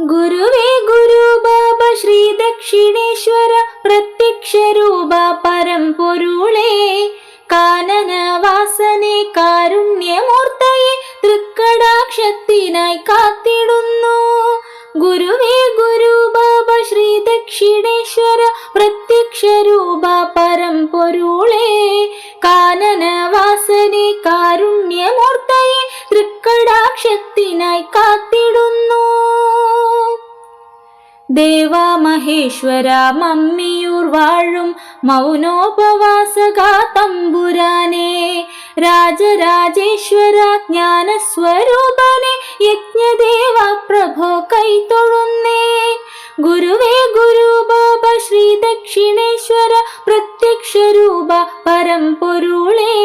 ഗുരുവേ ഗുരു ബാബ ശ്രീ ദക്ഷിണേശ്വര പ്രത്യക്ഷ രൂപ പരമ്പൊരുളേ കാനനവാസനെ കാരുണ്യമൂർത്തയെ തൃക്കടാക്ഷത്തിനായി കാത്തിടുന്നു. ഗുരുവേ ഗുരു ബാബ ശ്രീ ദക്ഷിണേശ്വര പ്രത്യക്ഷ രൂപ പരമ്പൊരുളേ കാനനവാസനെ കാരുണ്യമൂർത്തയെ തൃക്കടാക്ഷത്തിനായി കാത്തിടുന്നു. ദേവമഹേശ്വര മമ്മിയൂർ വാഴും മൗനോപവാസക തമ്പുരാനെ, രാജരാജേശ്വര ജ്ഞാനസ്വരൂപനെ യജ്ഞദേവ പ്രഭോ കൈതൊഴുന്നേ. ഗുരുവേ ഗുരു ബാബ ശ്രീ ദക്ഷിണേശ്വര പ്രത്യക്ഷ രൂപ പരമ്പൊരുളേ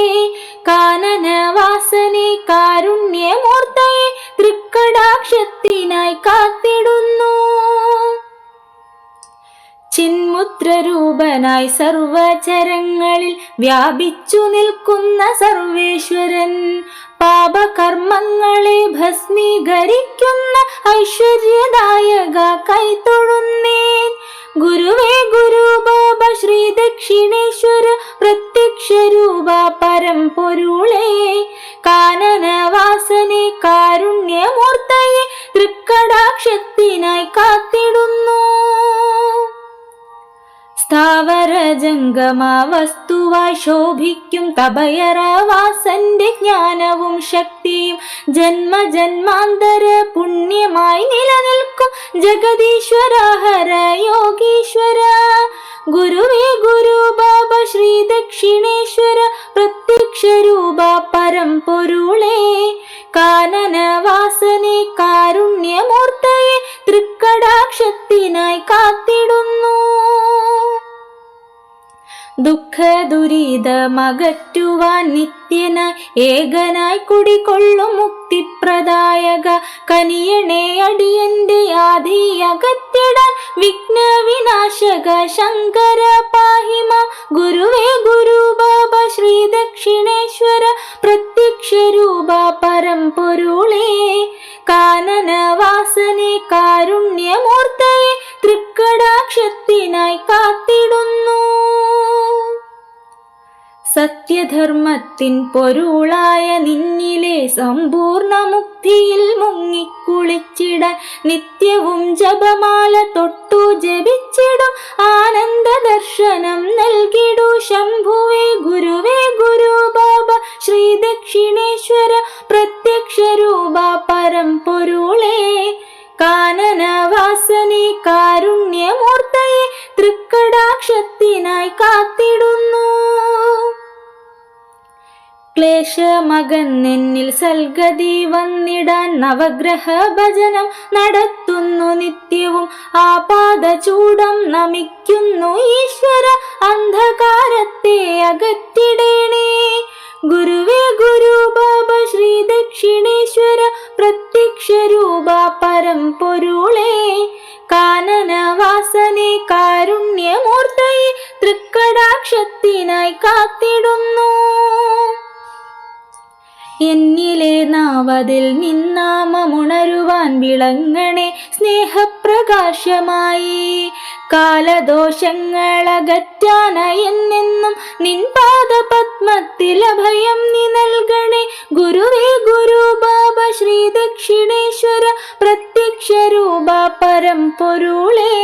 കാനനവാസനെ കാരുണ്യമൂർത്തയെ തൃക്കടാക്ഷത്തിനായി കാത്തിടുന്നു. ചിന്മുദ്രരൂപനായി സർവചരങ്ങളിൽ വ്യാപിച്ചു നിൽക്കുന്ന സർവേശ്വരൻ, പാപകർമ്മങ്ങളെ ഭസ്മീകരിക്കുന്ന ഐശ്വര്യദായക കൈതൊഴുന്നേൻ. ഗുരുവേ ഗുരു ബാബ ശ്രീ ദക്ഷിണേശ്വര പ്രത്യക്ഷ രൂപ പരമ്പൊരുളേ കാനനവാസനെ കാരുണ്യമൂർത്തയെ തൃക്കടാക്ഷത്തിനായി കാത്തിടുന്നു. സ്ഥാവര ജംഗമ വസ്തുവായി ശോഭിക്കും തപയറവാസന്റെ ജ്ഞാനവും ശക്തിയും ജന്മജന്മാന്തര പുണ്യമായി നിലനിൽക്കും ജഗദീശ്വര ഹര യോഗീശ്വര. ഗുരുവേ ഗുരു ബാബ ശ്രീ ദക്ഷിണേശ്വര പ്രത്യക്ഷ രൂപ പരമ്പൊരുളേ കാനനവാസനെ കാരുണ്യമൂർത്തയെ തൃക്കടാക്ഷത്തിനായി കാത്തിടുന്നു. ദുഃഖ ദുരിതമകറ്റുവാൻ നിത്യനായി ഏകനായി കുടികൊള്ളും മുക്തിപ്രദായക കനിയണേ അടിയന്റെ ആദി അകറ്റിടാൻ വിഘ്ന വിനാശക ശങ്കര പാഹിമ. ഗുരുവേ ഗുരു ബാബ ശ്രീ ദക്ഷിണേശ്വര പ്രത്യക്ഷ രൂപ പരമ്പൊരുളേ കാനനവാസനെ കാരുണ്യമൂർത്തയെ തൃക്കടാക്ഷത്തിനായി കാത്തിടുന്നു. സത്യധർമ്മത്തിൻ പൊരുളായ നിന്നിലെ സമ്പൂർണ്ണ മുക്തിയിൽ മുങ്ങിക്കുളിച്ചിടാൻ നിത്യവും ജപമാല തൊട്ടു ജപിച്ചിടും ആനന്ദ ദർശനം നൽകിടൂ ശംഭുവേ. ഗുരുവേ ഗുരു ബാബ ശ്രീ ദക്ഷിണേശ്വര പ്രത്യക്ഷ രൂപ പരമ്പൊരുളേ കാനനവാസനെ കാരുണ്യമൂർത്തയെ തൃക്കടാക്ഷത്തിനായി കാത്തിടുന്നു. ക്ലേശമകന്നെന്നിൽ സൽഗതി വന്നിടാൻ നവഗ്രഹ ഭജനം നടത്തുന്നു നിത്യവും ആപാദചൂഡം നമിക്കുന്നു ഈശ്വര അന്ധകാരത്തെ അകറ്റിടേണേ. ഗുരുവേ ഗുരു ബാബ ശ്രീ ദക്ഷിണേശ്വര പ്രത്യക്ഷ രൂപ പരമ്പൊരുളേ കാനനവാസനെ കാരുണ്യമൂർത്തയെ തൃക്കടാക്ഷത്തിനായി കാത്തിടുന്നു. എന്നിലെ നാവതിൽ നിന്നാമമുണരുവാൻ വിളങ്ങണേ സ്നേഹപ്രകാശമായി കാലദോഷങ്ങളകറ്റാനായി എന്നെന്നും നിൻ പാദപത്മത്തിൽ അഭയം നീ നൽകണേ. ഗുരുവേ ഗുരു ബാബ ശ്രീ ദക്ഷിണേശ്വര പ്രത്യക്ഷ രൂപ പരമ്പൊരുളേ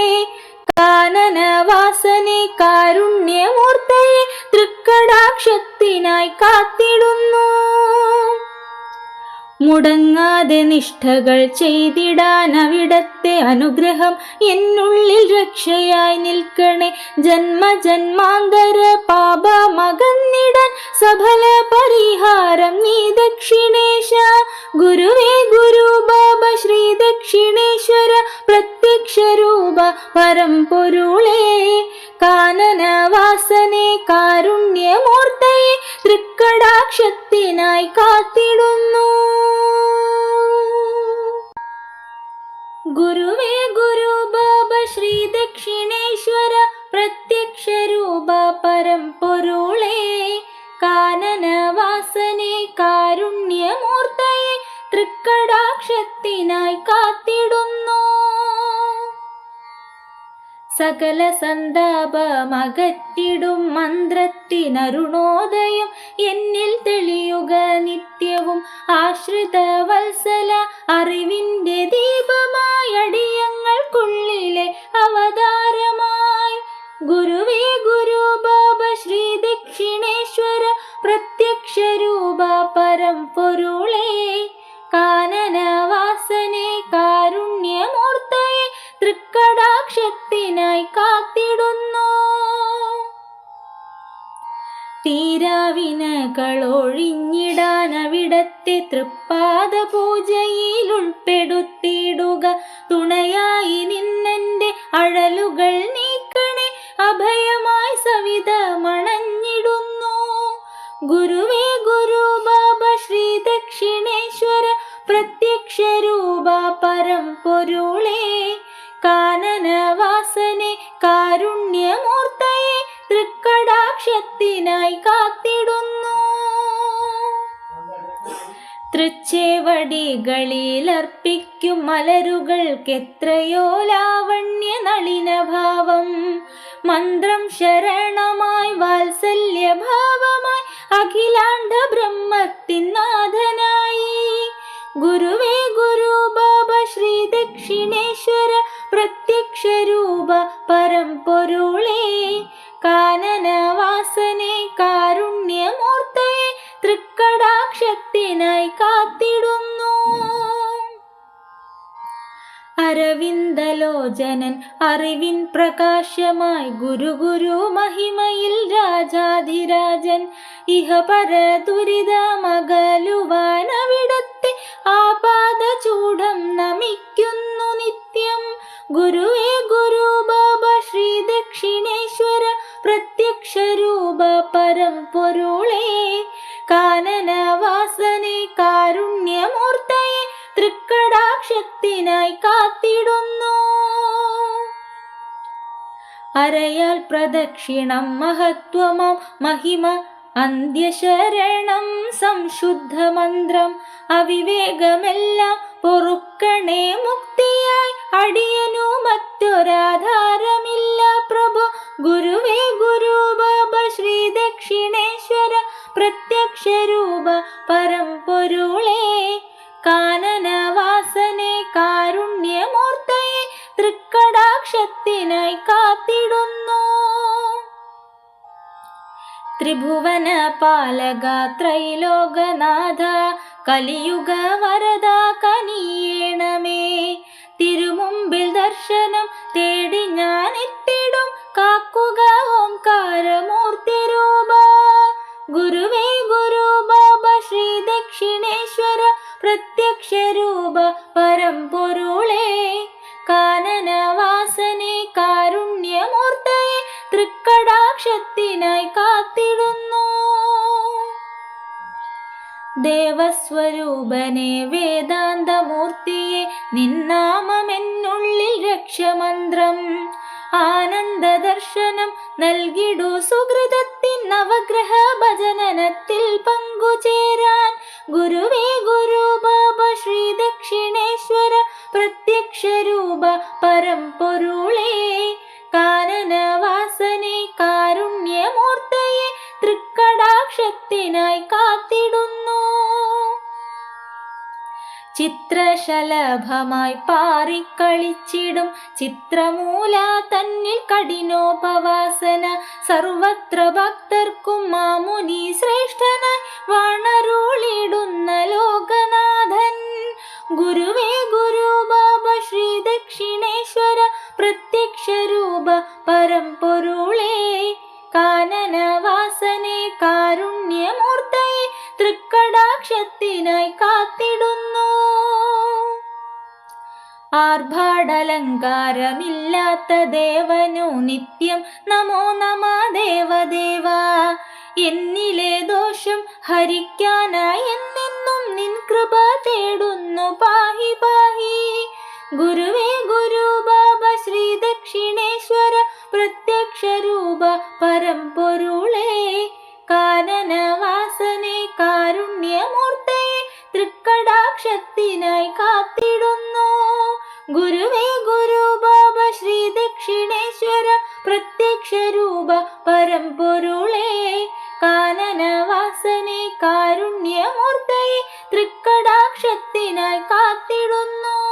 കാനനവാസനെ കാരുണ്യമൂർത്തയെ തൃക്കടാക്ഷത്തിനായി കാത്തിടുന്നു. മുടങ്ങാതെ നിഷ്ഠകൾ ചെയ്തിടാൻ അവിടത്തെ അനുഗ്രഹം എന്നുള്ളിൽ രക്ഷയായി നിൽക്കണേ. ജന്മജന്മാന്തര പാപമകന്നിടാൻ സഫല പരിഹാരം നീ ദക്ഷിണേശ. ഗുരുവേ ഗുരു ബാബ ശ്രീ ദക്ഷിണേശ്വര പ്രത്യക്ഷ രൂപ പരമ്പൊരുളേ കാനനവാസനെ കാരുണ്യമൂർത്തയെ തൃക്കടാക്ഷത്തിനായി കാത്തിടുന്നു. ഗുരുവേ ഗുരു ബാബ ശ്രീ ദക്ഷിണേശ്വര പ്രത്യക്ഷ രൂപ പരമ്പൊരുളേ കാനനവാസനെ കാരുണ്യമൂർത്തയെ തൃക്കടാക്ഷത്തിനായി കാത്തിടുന്നു. സകല സന്താപമകറ്റിടും മന്ത്രത്തിനരുണോദയം എന്നിൽ തെളിയുക നിത്യവും. ആശ്രിത വത്സല അറിവിന്റെ ദീപമായി അടിയങ്ങൾക്കുള്ളിലെ അവതാരമായി. ഗുരുവേ ഗുരു ബാബ ശ്രീ ദക്ഷിണേശ്വര പ്രത്യക്ഷ രൂപ പരംപൊരുളേ. കാനനവാസനെ കാരുണ്യമൂർത്തയെ തൃക്കടാക്ഷത്തിനായി കാത്തിടുന്നു. തീരാവിനകളൊഴിഞ്ഞിടാൻ അവിടത്തെ തൃപ്പാദ പൂജയിൽ ഉൾപ്പെടുത്തിയിടുക. തുണയായി നിന്നെന്റെ അഴലുകൾ നീക്കണേ, അഭയമായി സവിതമണഞ്ഞിടുന്നു. ഗുരുവേ ഗുരു ബാബ ശ്രീ ദക്ഷിണേശ്വര പ്രത്യക്ഷ രൂപ പരംപൊരുളേ. കാനനവാസനെ കാരുണ്യമൂർത്തയെ തൃക്കടാക്ഷത്തിനായി കാത്തിടുന്നു. തൃച്ചേവടികളിലർപ്പിക്കും മലരുകൾക്കെത്രയോ ലാവണ്യ നളിനഭാവം. മന്ത്രം ശരണമായി വാത്സല്യഭാവമായി അഖിലാണ്ഡ ബ്രഹ്മത്തിൻ നാഥനായി. ഗുരുവേ ഗുരു ബാബ ശ്രീ ദക്ഷിണേശ്വര പ്രത്യക്ഷ രൂപ പരംപൊരുളേ. കാനനവാസനെ കാരുണ്യമൂർത്തയെ തൃക്കടാക്ഷത്തിനായി കാത്തിടുന്നു. അരവിന്ദലോചനൻ അറിവിൻ പ്രകാശമായി ഗുരു ഗുരു മഹിമയിൽ രാജാധിരാജൻ. ഇഹപര ദുരിതമകലുവാൻ അവിടത്തെ ആപാദചൂഢം നമിക്കുന്നു നിത്യം. ഗുരുവേ ഗുരു ബാബ ശ്രീ ദക്ഷിണേശ്വര പ്രത്യക്ഷ രൂപ പരംപൊരുളേ. കാനനവാസനെ കാരുണ്യമൂർത്തയെ തൃക്കടാക്ഷത്തിനായി കാത്തിടുന്നു. അരയാൽ പ്രദക്ഷിണം മഹത്വമാം മഹിമ അന്ത്യശരണം സംശുദ്ധ മന്ത്രം. അവിവേകമെല്ലാം പൊറുക്കണേ മുക്തിയായി അടിയനു മറ്റൊരാധാരമില്ല പ്രഭു. ഗുരുവേ ഗുരു ബാബ ശ്രീ ദക്ഷിണേശ്വര പ്രത്യക്ഷ രൂപ പരംപൊരുളേ. കാനനവാസനെ കാരുണ്യമൂർത്തയെ തൃക്കടാക്ഷത്തിനായി കാത്തിടുന്നു. ത്രിഭുവന പാലക ത്രൈലോകനാഥ കലിയുഗ വരദ കനിയേണമേ. തിരുമുമ്പിൽ ദർശനം തേടി ഞാൻ എത്തിടും, കാക്കുക ഓംകാരമൂർത്തി രൂപ. ഗുരുവേ ഗുരു ബാബ ശ്രീ ദക്ഷിണേശ്വര പ്രത്യക്ഷ രൂപ പരംപൊരുളേ. കാനനവാസനെ കാരുണ്യമൂർത്തയെ തൃക്കടാക്ഷത്തിനായി കാത്തിടുന്നു. ദേവസ്വരൂപനെ വേദാന്തമൂർത്തിയെ നിന്നാമമെന്നുള്ളിൽ രക്ഷമന്ത്രം. ആനന്ദ ദർശനം നൽകിടു സുഹൃതത്തിൻ നവഗ്രഹ ഭജനനത്തിൽ പങ്കുചേരാൻ. ഗുരുവേ ഗുരു ബാബ ശ്രീ ദക്ഷിണേശ്വര പ്രത്യക്ഷ രൂപ പരംപൊരുളേ. കാനനവാസനെ കാരുണ്യമൂർത്തയെ തൃക്കടാക്ഷത്തിനായി കാത്തിടുന്നു. ചിത്രശലഭമായി പാറിക്കളിച്ചിടും ചിത്രമൂല തന്നിൽ കഠിനോപവാസന. സർവത്ര ഭക്തർക്കും മാമുനി ശ്രേഷ്ഠനായി വാണരുളിടുന്ന ലോകനാഥൻ. ഗുരുവേ ഗുരു ബാബ ശ്രീ ദക്ഷിണേശ്വര പ്രത്യക്ഷ രൂപ പരംപൊരുളേ. കാനനവാസനെ കാരുണ്യമൂർത്തയെ തൃക്കടാക്ഷത്തിനായി കാത്തിടുന്നു. ആർഭാടലങ്കാരമില്ലാത്ത ദേവനു നിത്യം നമോ നമ ദേവദേവ. എന്നിലെ ദോഷം ഹരിക്കാനായി എന്നെന്നും നിൻ കൃപ തേടുന്നു, പാഹി പാഹി. ഗുരുവേ ഗുരു ബാബ ശ്രീ ദക്ഷിണേശ്വര പ്രത്യക്ഷ രൂപ പരംപൊരുളേ. കാനനവാസനെ കാരുണ്യമൂർത്തയെ തൃക്കടാക്ഷത്തിനായി കാത്തിടുന്നു. ഗുരുവേ ഗുരു ബാബ ശ്രീ ദക്ഷിണേശ്വര ദാസനെ കാരുണ്യമൂർത്തയെ തൃക്കടാക്ഷത്തിനായി കാത്തിടുന്നു.